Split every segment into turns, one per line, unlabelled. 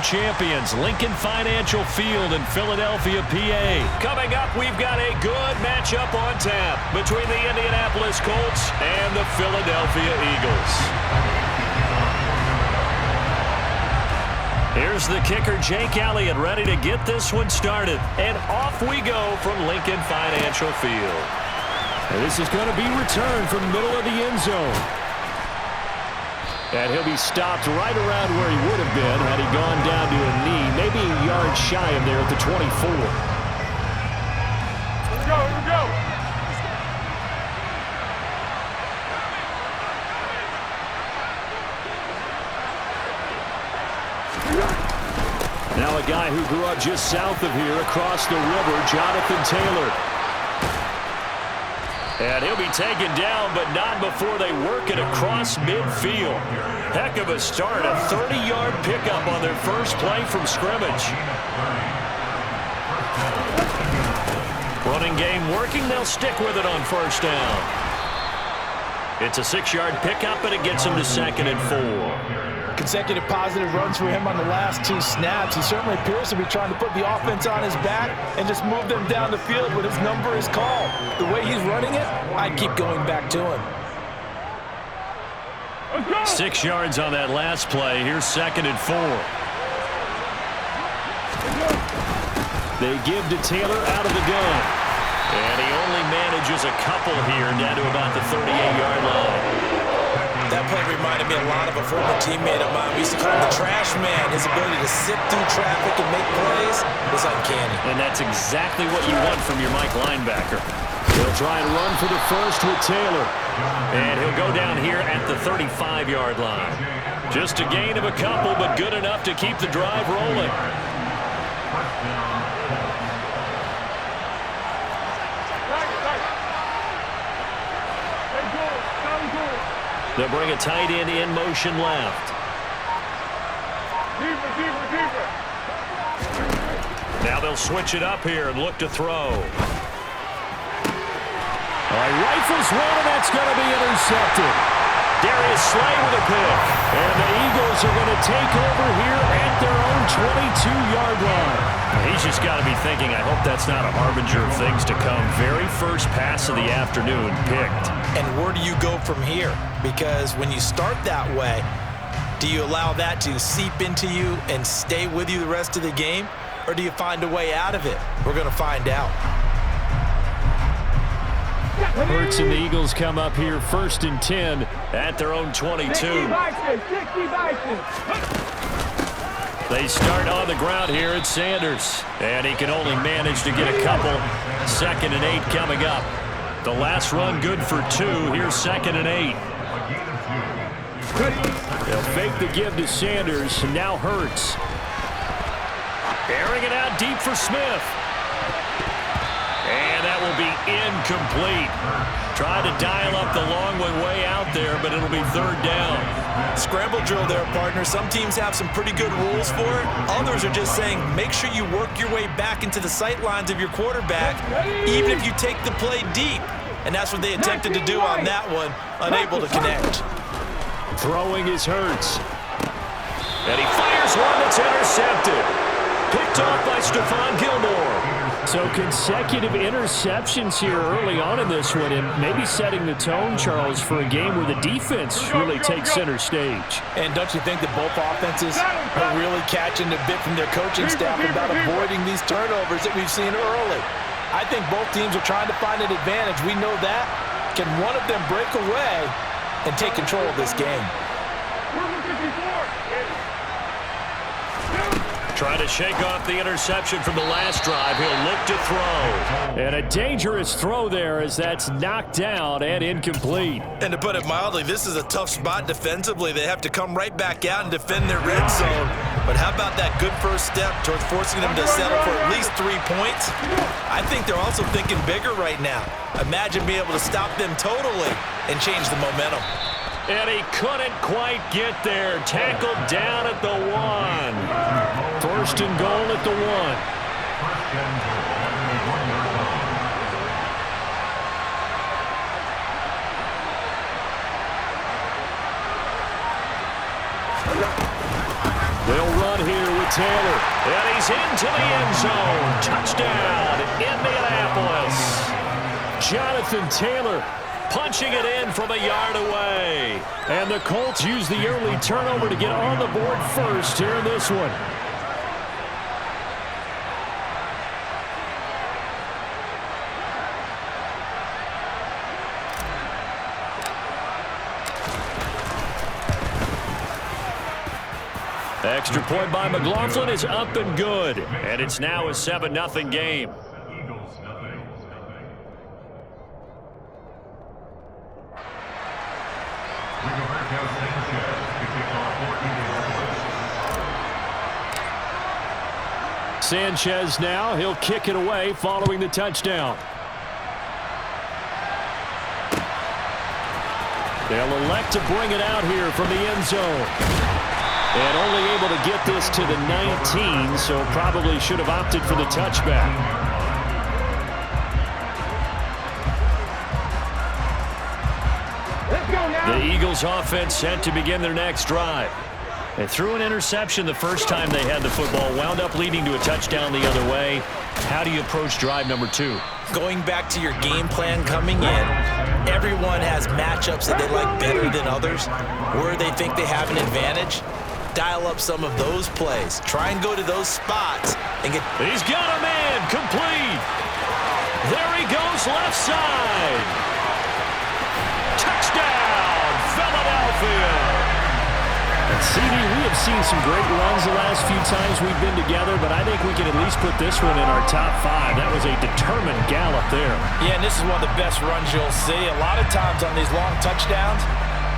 champions, Lincoln Financial Field in Philadelphia, PA. Coming up, we've got a good matchup on tap between the Indianapolis Colts and the Philadelphia Eagles. Here's the kicker, Jake Elliott, ready to get this one started. And off we go from Lincoln Financial Field.
And this is going to be returned from the middle of the end zone. And he'll be stopped right around where he would have been had he gone down to a knee, maybe a yard shy of there at the 24.
Here we go, here we go.
Now a guy who grew up just south of here across the river, Jonathan Taylor.
And he'll be taken down, but not before they work it across midfield. Heck of a start, a 30-yard pickup on their first play from scrimmage. Running game working, they'll stick with it on first down. It's a 6-yard pickup, and it gets him to 2nd and 4.
Consecutive positive runs for him on the last 2 snaps. He certainly appears to be trying to put the offense on his back and just move them down the field when his number is called. The way he's running it, I'd keep going back to him.
6 yards on that last play. Here's 2nd and 4.
They give to Taylor out of the gun.
And he only manages a couple here down to about the 38-yard line.
That play reminded me a lot of a former teammate of mine. We used to call him the trash man. His ability to sift through traffic and make plays was uncanny.
And that's exactly what you want from your Mike linebacker.
He'll try and run for the first with Taylor.
And he'll go down here at the 35-yard line. Just a gain of a couple, but good enough to keep the drive rolling. They'll bring a tight end in motion left. Now they'll switch it up here and look to throw.
Rifles one, and that's going to be intercepted.
Darius Slay with a pick.
And the Eagles are going to take over here at their own 22-yard line.
He's just got to be thinking, I hope that's not a harbinger of things to come. Very first pass of the afternoon picked.
And where do you go from here? Because when you start that way, do you allow that to seep into you and stay with you the rest of the game? Or do you find a way out of it? We're going to find out.
Hurts and the Eagles come up here 1st and 10
at their own 22. They start on the ground here at Sanders. And he can only manage to get a couple. 2nd and 8 coming up. The last run good for 2. Here's 2nd and 8.
They'll fake the give to Sanders, and now Hurts.
Airing it out deep for Smith. And that will be incomplete. Trying to dial up the long one way out there, but it'll be 3rd down.
Scramble drill there, partner. Some teams have some pretty good rules for it. Others are just saying, make sure you work your way back into the sight lines of your quarterback, even if you take the play deep. And that's what they attempted to do on that one, unable to connect.
Throwing is Hurts.
And he fires one that's intercepted. Picked off by Stephon Gilmore.
So consecutive interceptions here early on in this one, and maybe setting the tone, Charles, for a game where the defense really takes center stage.
And don't you think that both offenses are really catching a bit from their coaching staff about avoiding these turnovers that we've seen early? I think both teams are trying to find an advantage. We know that. Can one of them break away and take control of this game?
Trying to shake off the interception from the last drive. He'll look to throw.
And a dangerous throw there as that's knocked down and incomplete.
And to put it mildly, this is a tough spot defensively. They have to come right back out and defend their red zone. But how about that good first step towards forcing them to settle for at least 3 points? I think they're also thinking bigger right now. Imagine being able to stop them totally and change the momentum.
And he couldn't quite get there. Tackled down at the 1.
1st and goal at the 1. They'll run here with Taylor.
And he's into the end zone. Touchdown, Indianapolis.
Jonathan Taylor punching it in from a yard away. And the Colts use the early turnover to get on the board first here in this one.
Extra point by McLaughlin is up and good. And it's now a 7-0 game.
Sanchez now, he'll kick it away following the touchdown. They'll elect to bring it out here from the end zone. And only able to get this to the 19, so probably should have opted for the touchback.
The Eagles offense set to begin their next drive. They threw an interception the first time they had the football, wound up leading to a touchdown the other way. How do you approach drive number 2?
Going back to your game plan coming in, everyone has matchups that they like better than others, where they think they have an advantage. Dial up some of those plays. Try and go to those spots and get...
He's got a man complete. There he goes, left side. Touchdown, Philadelphia.
And CD, we have seen some great runs the last few times we've been together, but I think we can at least put this one in our top 5. That was a determined gallop there.
Yeah, and this is one of the best runs you'll see. A lot of times on these long touchdowns,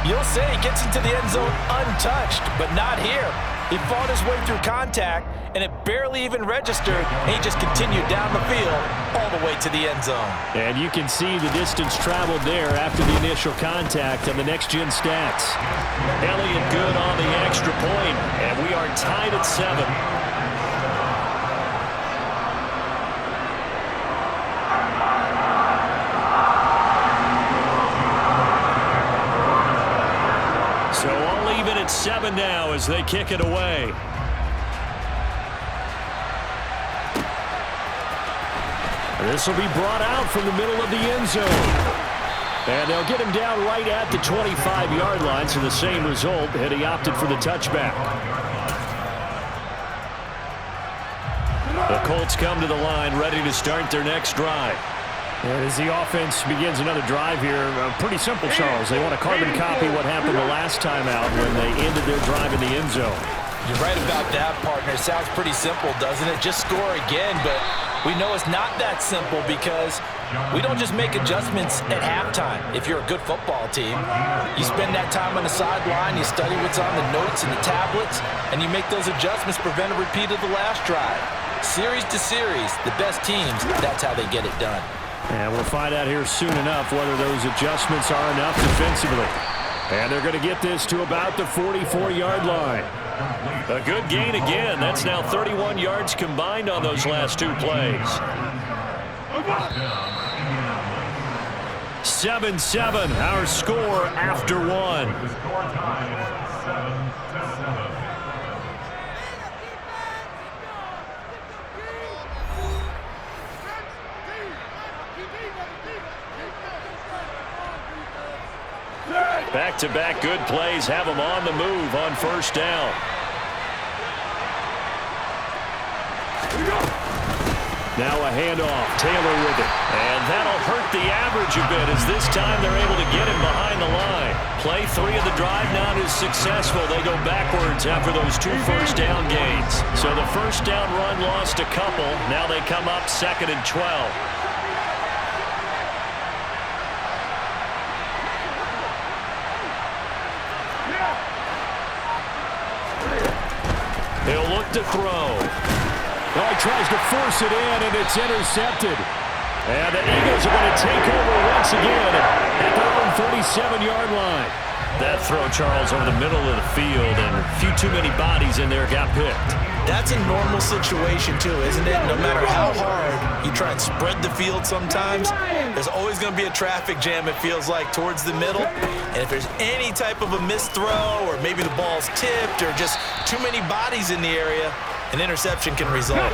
you'll say he gets into the end zone untouched, but not here. He fought his way through contact, and it barely even registered, and he just continued down the field all the way to the end zone.
And you can see the distance traveled there after the initial contact on the next-gen stats.
Elliott good on the extra point, and we are tied at 7. So all even at 7 now as they kick it away.
This will be brought out from the middle of the end zone. And they'll get him down right at the 25-yard line, so the same result had he opted for the touchback.
The Colts come to the line ready to start their next drive.
And as the offense begins another drive here, pretty simple, Charles. They want to carbon copy what happened the last time out when they ended their drive in the end zone.
You're right about that, partner. Sounds pretty simple, doesn't it? Just score again, but we know it's not that simple because we don't just make adjustments at halftime. If you're a good football team, you spend that time on the sideline, you study what's on the notes and the tablets, and you make those adjustments, prevent a repeat of the last drive. Series to series, the best teams, that's how they get it done.
And we'll find out here soon enough whether those adjustments are enough defensively. And they're going to get this to about the 44-yard line.
A good gain again. That's now 31 yards combined on those last 2 plays. 7-7, our score after 1. Back-to-back good plays have them on the move on first down.
Now a handoff. Taylor with it.
And that'll hurt the average a bit as this time they're able to get him behind the line. Play 3 of the drive not as successful. They go backwards after those 2 first down gains. So the first down run lost a couple. Now they come up 2nd and 12. He'll look to throw.
Oh, he tries to force it in, and it's intercepted. And the Eagles are going to take over once again at their own 37-yard line.
That throw, Charles, over the middle of the field, and a few too many bodies in there got picked.
That's a normal situation, too, isn't it? No matter how hard you try and spread the field sometimes, there's always going to be a traffic jam, it feels like, towards the middle. And if there's any type of a missed throw or maybe the ball's tipped or just too many bodies in the area, an interception can result.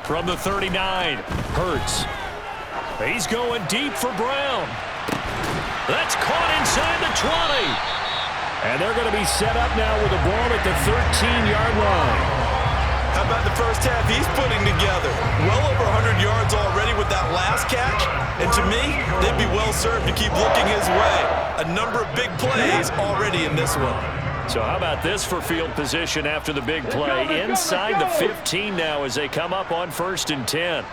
From the 39, Hurts. He's going deep for Brown. That's caught inside the 20. And they're going to be set up now with the ball at the 13-yard line.
How about the first half he's putting together? Well over 100 yards already with that last catch. And to me, they'd be well served to keep looking his way. A number of big plays already in this one.
So how about this for field position after the big play? Inside the 15 now as they come up on 1st and 10.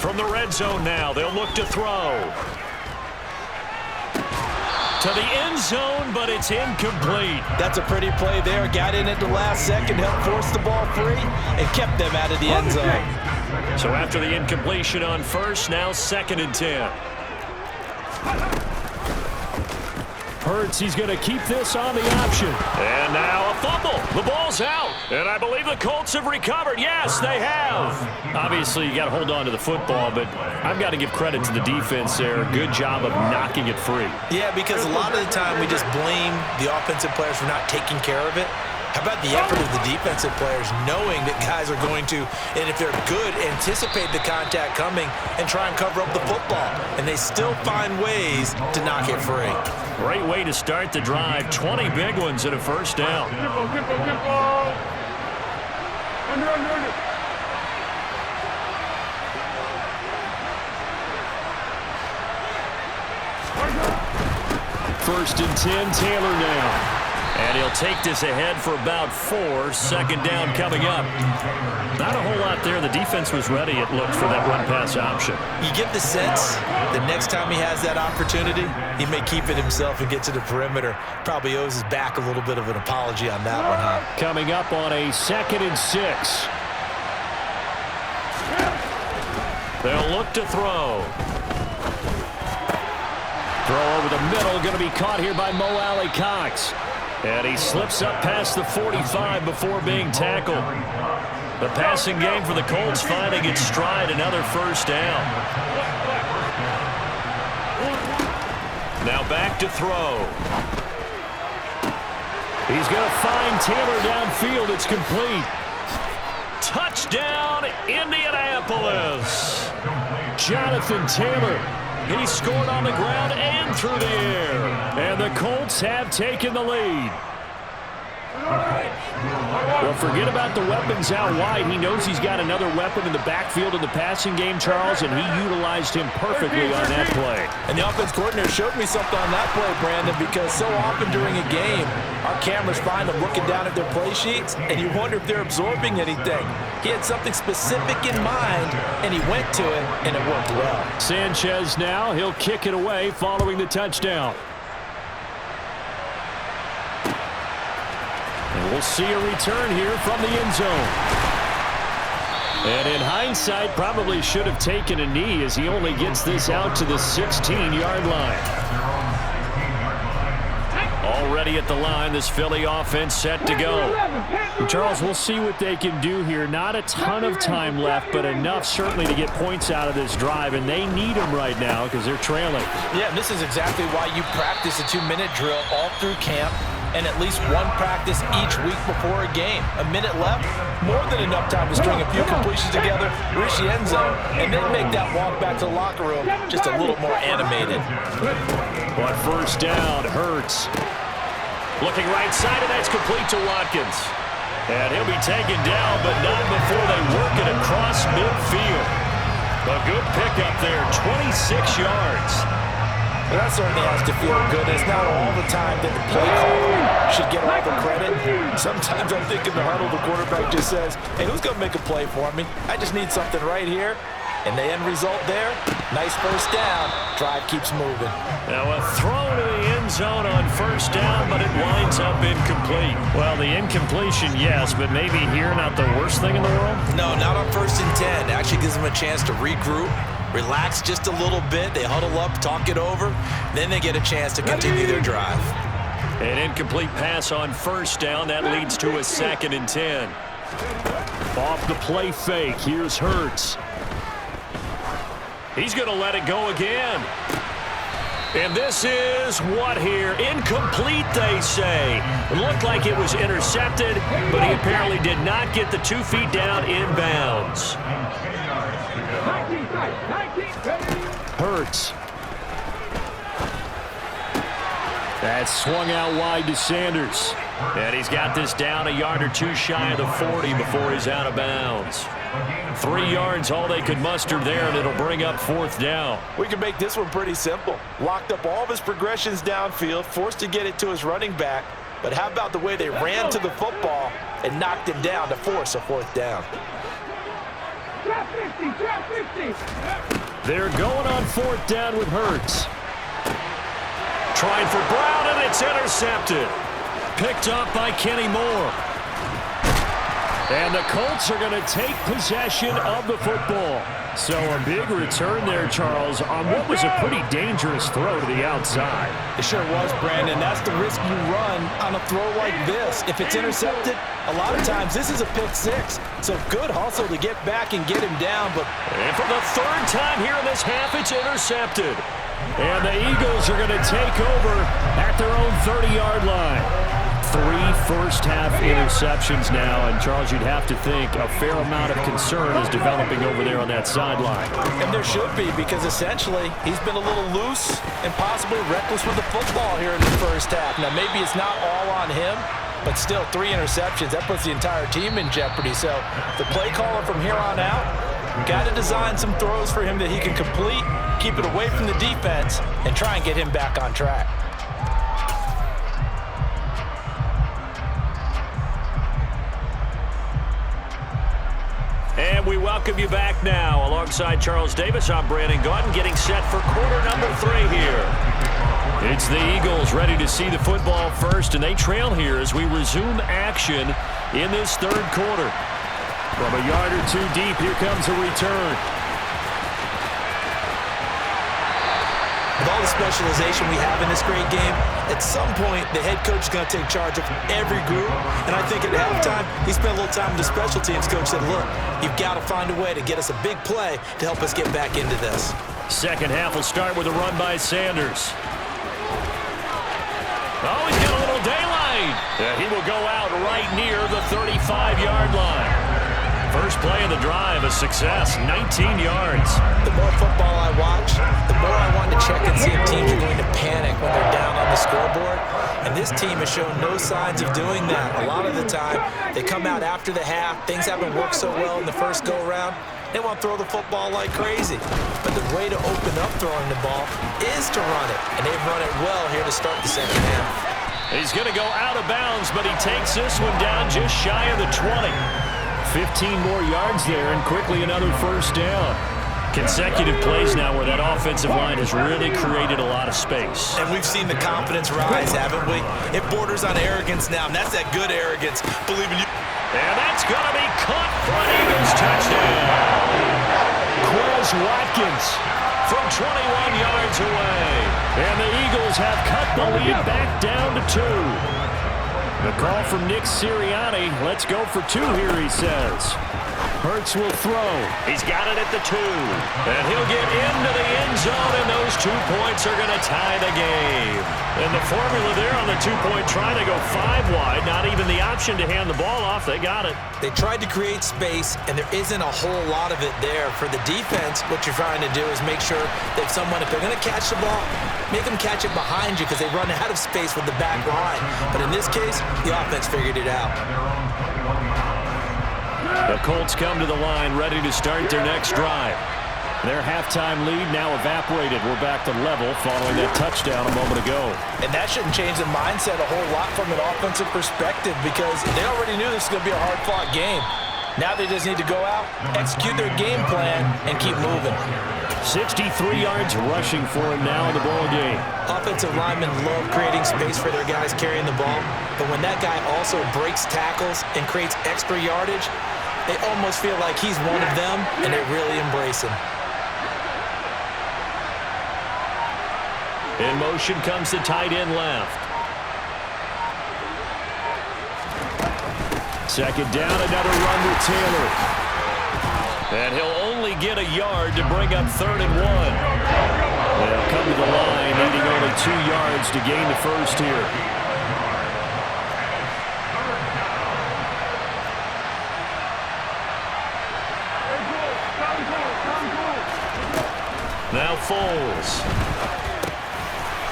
From the red zone now, they'll look to throw. To the end zone, but it's incomplete.
That's a pretty play there. Got in at the last second, helped force the ball free, and kept them out of the end zone.
So after the incompletion on 1st, now 2nd and 10. Hurts, he's going to keep this on the option. And now a fumble. The ball's out. And I believe the Colts have recovered. Yes, they have. Obviously, you got to hold on to the football, but I've got to give credit to the defense there. Good job of knocking it free.
Yeah, because a lot of the time we just blame the offensive players for not taking care of it. How about the effort of the defensive players knowing that guys are going to, and if they're good, anticipate the contact coming and try and cover up the football. And they still find ways to knock it free.
Great way to start the drive. 20 big ones and a first down. First and 10, Taylor now. And he'll take this ahead for about 4. 2nd down coming up. Not a whole lot there. The defense was ready, it looked, for that run-pass option.
You get the sense that next time he has that opportunity, he may keep it himself and get to the perimeter. Probably owes his back a little bit of an apology on that one, huh?
Coming up on a 2nd and 6. They'll look to throw. Throw over the middle, going to be caught here by Mo Alley-Cox. And he slips up past the 45 before being tackled. The passing game for the Colts finding its stride, another first down. Now back to throw. He's going to find Taylor downfield. It's complete. Touchdown, Indianapolis. Jonathan Taylor. He scored on the ground and through the air. And the Colts have taken the lead. Well, forget about the weapons out wide. He knows he's got another weapon in the backfield in the passing game, Charles, and he utilized him perfectly on that play.
And the offense coordinator showed me something on that play, Brandon, because so often during a game, our cameras find them looking down at their play sheets, and you wonder if they're absorbing anything. He had something specific in mind, and he went to it, and it worked well.
Sanchez now, he'll kick it away following the touchdown. And we'll see a return here from the end zone. And in hindsight, probably should have taken a knee as he only gets this out to the 16-yard line. Already at the line, this Philly offense set to go. Charles, we'll see what they can do here. Not a ton of time left, but enough certainly to get points out of this drive, and they need them right now because they're trailing.
Yeah, and this is exactly why you practice a 2-minute drill all through camp and at least one practice each week before a game. A minute left, more than enough time to string a few completions together, reach the end zone, and then make that walk back to the locker room just a little more animated.
But first down, Hurts. Looking right side, and that's complete to Watkins. And he'll be taken down, but not before they work it across midfield. A good pickup there, 26 yards.
Well, that certainly has to feel good. It's not all the time that the play caller should get all the credit. Sometimes I'm thinking the huddle, the quarterback just says, hey, who's going to make a play for me? I just need something right here. And the end result there, nice first down. Drive keeps moving.
Now a throw to the end zone on first down, but it winds up incomplete. Well, the incompletion, yes, but maybe here not the worst thing in the world?
No, not on 1st and 10. It actually gives them a chance to regroup, relax just a little bit. They huddle up, talk it over. Then they get a chance to continue their drive.
An incomplete pass on first down. That leads to a 2nd and 10.
Off the play fake. Here's Hurts.
He's going to let it go again. And this is what here? Incomplete, they say. It looked like it was intercepted, but he apparently did not get the 2 feet down inbounds.
Hurts. That's swung out wide to Sanders.
And he's got this down a yard or two shy of the 40 before he's out of bounds. 3 yards, all they could muster there, and it'll bring up 4th down.
We can make this one pretty simple. Locked up all of his progressions downfield, forced to get it to his running back. But how about the way they ran to the football and knocked him down to force a 4th down?
They're going on 4th down with Hurts.
Trying for Brown, and it's intercepted. Picked up by Kenny Moore.
And the Colts are going to take possession of the football. So a big return there, Charles, on what was a pretty dangerous throw to the outside.
It sure was, Brandon. That's the risk you run on a throw like this. If it's intercepted, a lot of times this is a pick 6. So good hustle to get back and get him down.
And for the 3rd time here in this half, it's intercepted.
And the Eagles are going to take over at their own 30-yard line. 3 first-half interceptions now, and Charles, you'd have to think a fair amount of concern is developing over there on that sideline.
And there should be, because essentially he's been a little loose and possibly reckless with the football here in the first half. Now, maybe it's not all on him, but still 3 interceptions. That puts the entire team in jeopardy. So the play caller from here on out got to design some throws for him that he can complete, keep it away from the defense, and try and get him back on track.
And we welcome you back now. Alongside Charles Davis, I'm Brandon Gaudin, getting set for quarter number 3 here. It's the Eagles ready to see the football first, and they trail here as we resume action in this 3rd quarter.
From a yard or 2 deep, here comes a return.
With all the specialization we have in this great game, at some point the head coach is going to take charge of every group. And I think at halftime, he spent a little time with the special teams coach, said, look, you've got to find a way to get us a big play to help us get back into this.
2nd half will start with a run by Sanders. Oh, he's got a little daylight. He will go out right near the 35-yard line. First play of the drive, a success, 19 yards.
The more football I watch, the more I want to check and see if teams are going to panic when they're down on the scoreboard. And this team has shown no signs of doing that. A lot of the time, they come out after the half. Things haven't worked so well in the first go-around. They want to throw the football like crazy. But the way to open up throwing the ball is to run it. And they've run it well here to start the 2nd half.
He's going to go out of bounds, but he takes this one down just shy of the 20.
15 more yards there, and quickly another first down.
Consecutive plays now where that offensive line has really created a lot of space.
And we've seen the confidence rise, haven't we? It borders on arrogance now, and that's that good arrogance. Believe in you.
And that's going to be caught for an Eagles touchdown.
Quez Watkins
from 21 yards away.
And the Eagles have cut the lead back down to 2. The call from Nick Sirianni. Let's go for 2 here, he says. Hurts will throw.
He's got it at the 2. And he'll get into the end zone, and those 2 points are going to tie the game. And the formula there on the 2-point try, they go 5 wide. Not even the option to hand the ball off. They got it.
They tried to create space, and there isn't a whole lot of it there. For the defense, what you're trying to do is make sure that someone, if they're going to catch the ball, make them catch it behind you because they run out of space with the back line. But in this case, the offense figured it out.
The Colts come to the line ready to start their next drive.
Their halftime lead now evaporated. We're back to level following that touchdown a moment ago.
And that shouldn't change the mindset a whole lot from an offensive perspective because they already knew this was going to be a hard-fought game. Now they just need to go out, execute their game plan, and keep moving.
63 yards rushing for him now in the ball game.
Offensive linemen love creating space for their guys carrying the ball, but when that guy also breaks tackles and creates extra yardage, they almost feel like he's one of them, and they really embrace him.
In motion comes the tight end left.
Second down, another run with Taylor.
And he'll only get a yard to bring up 3rd and 1. They'll come to the line, needing only 2 yards to gain the first here. Now Foles.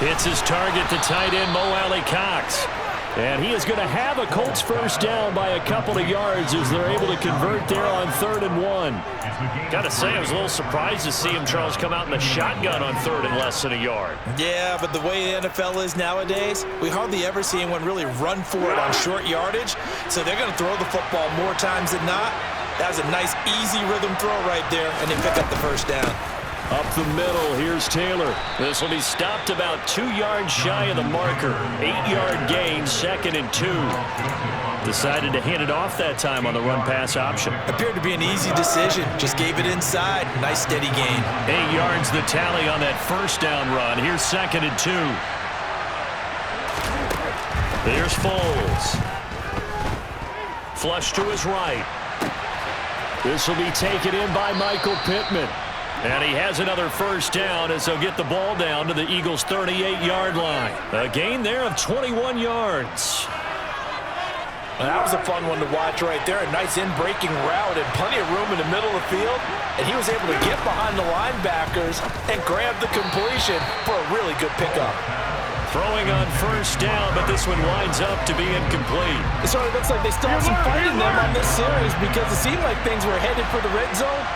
Hits his target, the tight end, Mo Alley-Cox.
And he is going to have a Colts first down by a couple of yards as they're able to convert there on 3rd and 1.
Got to say, I was a little surprised to see him, Charles, come out in the shotgun on 3rd and less than a yard.
Yeah, but the way the NFL is nowadays, we hardly ever see anyone really run for it on short yardage. So they're going to throw the football more times than not. That was a nice, easy rhythm throw right there, and they pick up the first down.
Up the middle, here's Taylor.
This will be stopped about 2 yards shy of the marker. 8-yard gain, 2nd and 2. Decided to hand it off that time on the run-pass option.
Appeared to be an easy decision. Just gave it inside. Nice, steady gain.
8 yards the tally on that first down run. Here's 2nd and 2. Here's Foles. Flush to his right.
This will be taken in by Michael Pittman.
And he has another first down as they'll get the ball down to the Eagles' 38-yard line. A gain there of 21 yards.
Well, that was a fun one to watch right there. A nice in-breaking route and plenty of room in the middle of the field. And he was able to get behind the linebackers and grab the completion for a really good pickup.
Throwing on first down, but this one winds up to be incomplete.
It sort of looks like they still have some fight in them on this series because it seemed like things were headed for the red zone.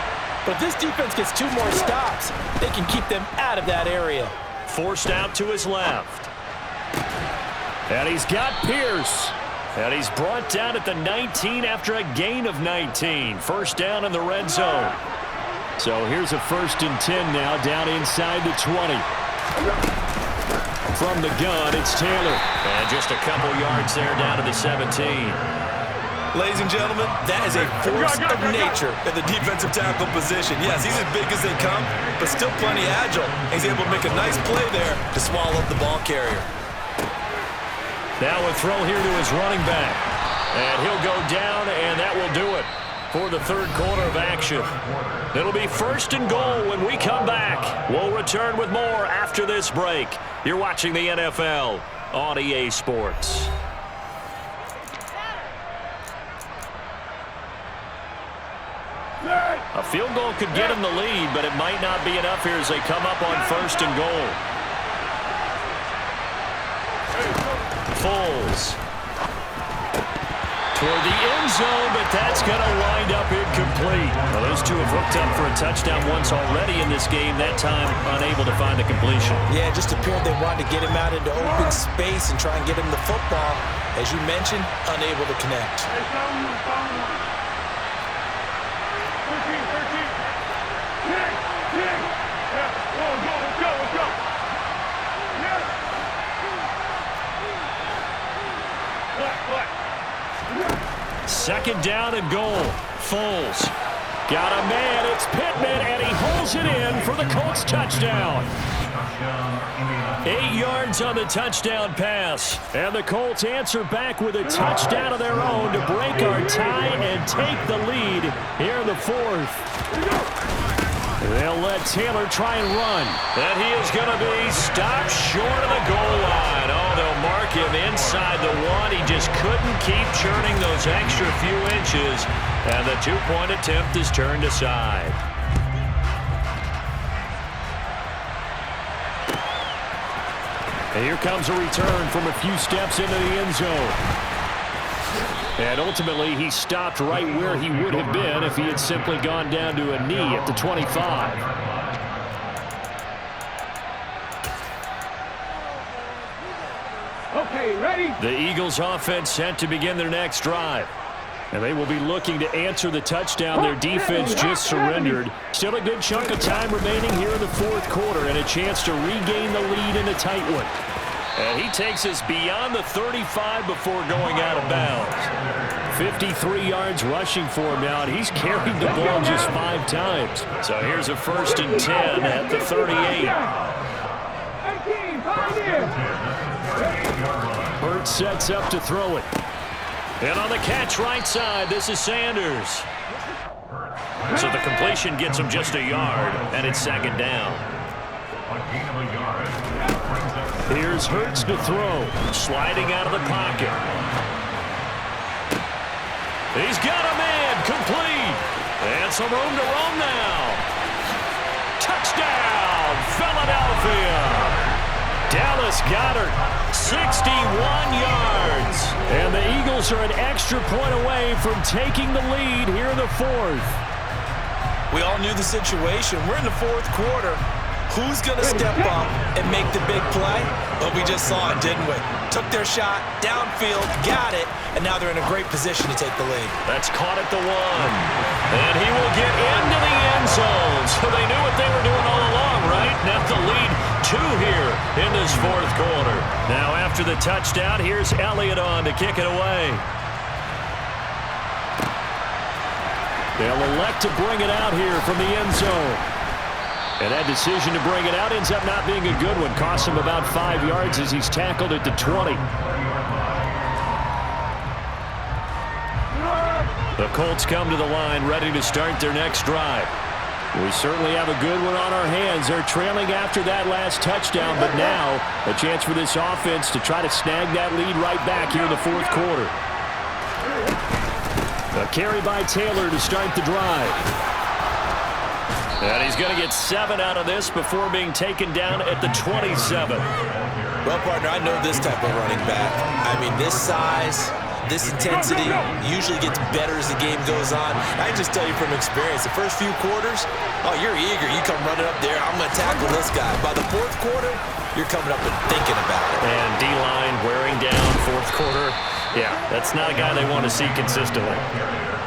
But if this defense gets 2 more stops, they can keep them out of that area.
Forced out to his left.
And he's got Pierce.
And he's brought down at the 19 after a gain of 19. First down in the red zone.
So here's a 1st and 10 now, down inside the 20. From the gun, it's Taylor.
And just a couple yards there down to the 17.
Ladies and gentlemen, that is a force of nature in the defensive tackle position. Yes, he's as big as they come, but still plenty agile. He's able to make a nice play there to swallow up the ball carrier.
Now a throw here to his running back. And he'll go down, and that will do it for the 3rd quarter of action. It'll be 1st and goal when we come back. We'll return with more after this break. You're watching the NFL on EA Sports. A field goal could get him the lead, but it might not be enough here as they come up on 1st and goal. Foles. Toward the end zone, but that's going to wind up incomplete. Well, those two have hooked up for a touchdown once already in this game, that time unable to find the completion.
Yeah, it just appeared they wanted to get him out into open space and try and get him the football. As you mentioned, unable to connect.
Second down and goal. Foles. Got a man. It's Pittman, and he holds it in for the Colts touchdown. 8 yards on the touchdown pass.
And the Colts answer back with a touchdown of their own to break our tie and take the lead here in the 4th. They'll let Taylor try and run.
And he is going to be stopped short of the goal line. Oh, they'll mark him inside the 1. He just couldn't keep churning those extra few inches. And the 2-point attempt is turned aside.
And here comes a return from a few steps into the end zone. And ultimately, he stopped right where he would have been if he had simply gone down to a knee at the 25.
Okay, ready?
The Eagles offense set to begin their next drive. And they will be looking to answer the touchdown their defense just surrendered. Still a good chunk of time remaining here in the 4th quarter and a chance to regain the lead in a tight one.
And he takes us beyond the 35 before going out of bounds.
53 yards rushing for him now, and he's carried the ball just 5 times.
So here's a 1st and 10 at the 38.
Hurts sets up to throw it. And on the catch right side, this is Sanders. So the completion gets him just a yard, and it's second down. Here's Hurts to throw. Sliding out of the pocket. He's got a man. Complete. And some room to roam now. Touchdown, Philadelphia. Dallas Goedert, 61 yards. And the Eagles are an extra point away from taking the lead here in the fourth.
We all knew the situation. We're in the fourth quarter. Who's going to step up and make the big play? Well, we just saw it, didn't we? Took their shot, downfield, got it, and now they're in a great position to take the lead.
That's caught at the 1. And he will get into the end zone. So they knew what they were doing all along, right? Now the lead 2 here in this fourth quarter. Now after the touchdown, here's Elliott on to kick it away. They'll elect to bring it out here from the end zone. And that decision to bring it out ends up not being a good one. Costs him about 5 yards as he's tackled at the 20. The Colts come to the line ready to start their next drive. We certainly have a good one on our hands. They're trailing after that last touchdown, but now a chance for this offense to try to snag that lead right back here in the fourth quarter. A carry by Taylor to start the drive. And he's going to get 7 out of this before being taken down at the 27.
Well, partner, I know this type of running back. I mean, this size, this intensity usually gets better as the game goes on. I can just tell you from experience, the first few quarters, oh, you're eager. You come running up there, I'm going to tackle this guy. By the fourth quarter, you're coming up and thinking about it.
And D-line wearing down fourth quarter. Yeah, that's not a guy they want to see consistently.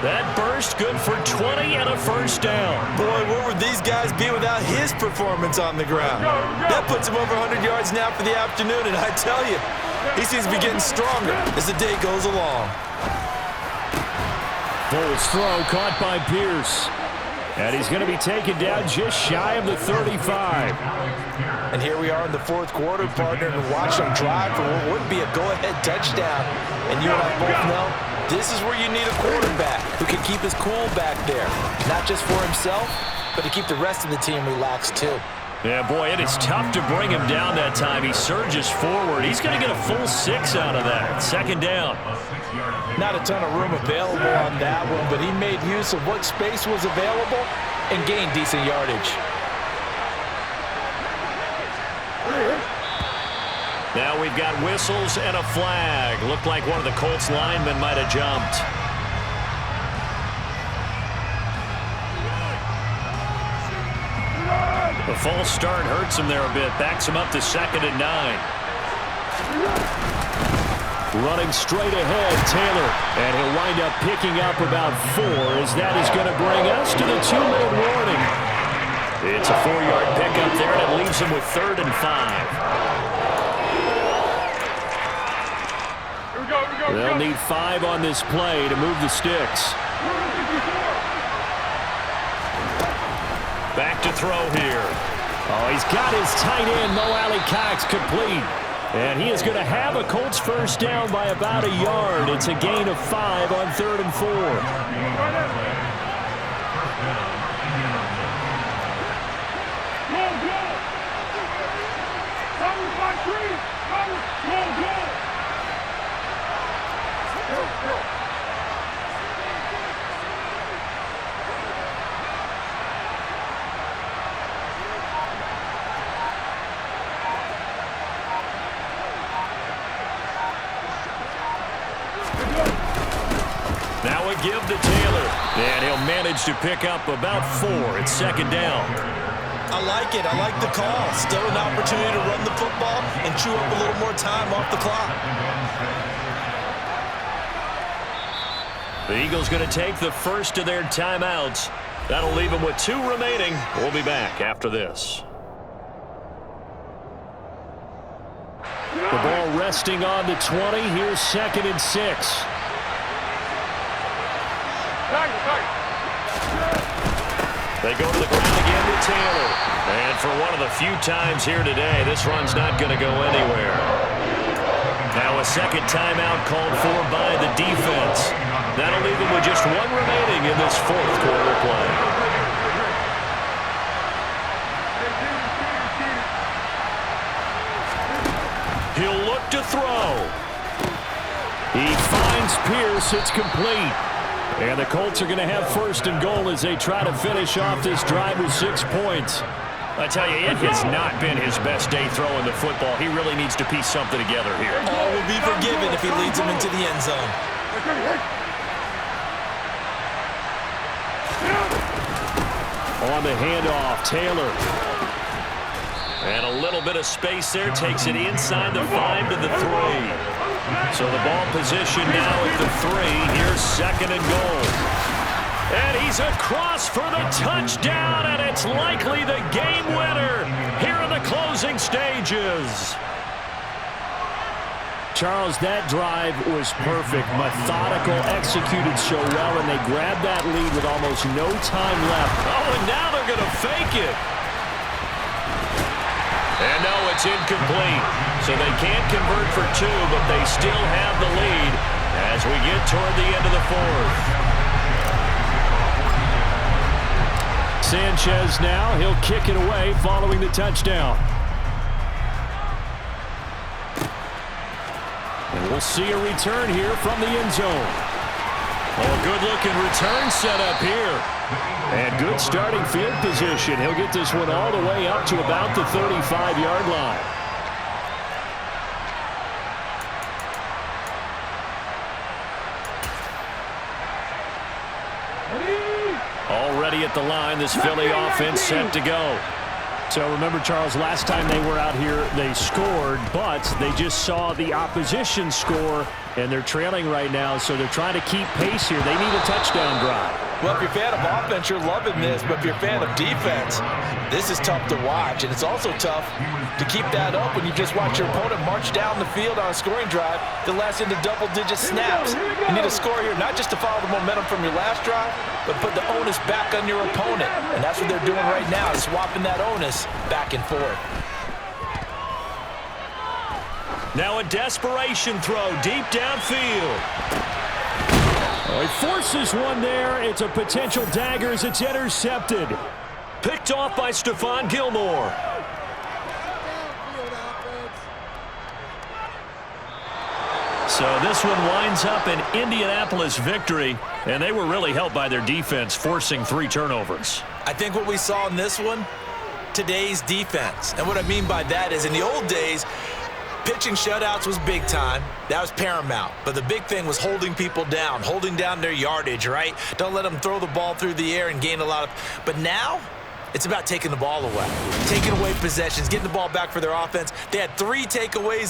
That burst good for 20 and a first down.
Boy, where would these guys be without his performance on the ground? That puts him over 100 yards now for the afternoon, and I tell you, he seems to be getting stronger as the day goes along.
Foles throw caught by Pierce. And he's going to be taken down just shy of the 35.
And here we are in the fourth quarter, partner, and watch them drive for what would be a go-ahead touchdown. And you and I both know this is where you need a quarterback who can keep his cool back there. Not just for himself, but to keep the rest of the team relaxed too.
Yeah, boy, it is tough to bring him down that time. He surges forward. He's going to get a full 6 out of that. Second down.
Not a ton of room available on that one, but he made use of what space was available and gained decent yardage.
Now we've got whistles and a flag. Looked like one of the Colts linemen might have jumped. The false start hurts him there a bit. Backs him up to 2nd and 9. Running straight ahead, Taylor. And he'll wind up picking up about 4 as that is going to bring us to the 2-minute warning. It's a 4-yard pickup there, and it leaves him with 3rd and 5. They'll need 5 on this play to move the sticks. Back to throw here. Oh, he's got his tight end, Mo Alley-Cox, complete. And he is going to have a Colts first down by about a yard. It's a gain of 5 on 3rd and 4. Now a give to Taylor, and he'll manage to pick up about 4. It's 2nd down.
I like it. I like the call. Still an opportunity to run the football and chew up a little more time off the clock.
The Eagles going to take the first of their timeouts. That'll leave them with 2 remaining. We'll be back after this. The ball resting on the 20. Here's 2nd and 6. They go to the ground again with Taylor. And for one of the few times here today, this run's not going to go anywhere.
Now a second timeout called for by the defense. That'll leave them with just one remaining in this fourth quarter play. He'll look to throw. He finds Pierce. It's complete. And the Colts are going to have first and goal as they try to finish off this drive with 6 points. I tell you, it has not been his best day throwing the football. He really needs to piece something together here.
All will be forgiven if he leads them into the end zone.
On the handoff, Taylor.
And a little bit of space there. Takes it inside the 5 to the 3. So the ball position now at the 3. Here's second and goal. And he's across for the touchdown, and it's likely the game winner here in the closing stages.
Charles, that drive was perfect. Methodical, executed so well, and they grabbed that lead with almost no time left.
Oh, and now they're going to fake it. And no, it's incomplete. So they can't convert for 2, but they still have the lead as we get toward the end of the fourth.
Sanchez now, he'll kick it away following the touchdown. And we'll see a return here from the end zone.
Oh, good-looking return set up here.
And good starting field position. He'll get this one all the way up to about the 35-yard line.
Already at the line, this Philly offense set to go.
So remember, Charles, last time they were out here, they scored, but they just saw the opposition score, and they're trailing right now, so they're trying to keep pace here. They need a touchdown drive.
Well, if you're a fan of offense, you're loving this, but if you're a fan of defense, this is tough to watch, and it's also tough to keep that up when you just watch your opponent march down the field on a scoring drive that lasts into double-digit snaps. You need a score here, not just to follow the momentum from your last drive, but put the onus back on your opponent, and that's what they're doing right now, swapping that onus back and forth.
Now a desperation throw deep downfield.
Oh, he forces one there. It's a potential dagger as it's intercepted.
Picked off by Stephon Gilmore. So this one winds up an Indianapolis victory, and they were really helped by their defense, forcing 3 turnovers.
I think what we saw in this one, today's defense. And what I mean by that is in the old days, pitching shutouts was big time. That was paramount. But the big thing was holding people down, holding down their yardage, right? Don't let them throw the ball through the air and gain a lot of... But now, it's about taking the ball away. Taking away possessions, getting the ball back for their offense. They had 3 takeaways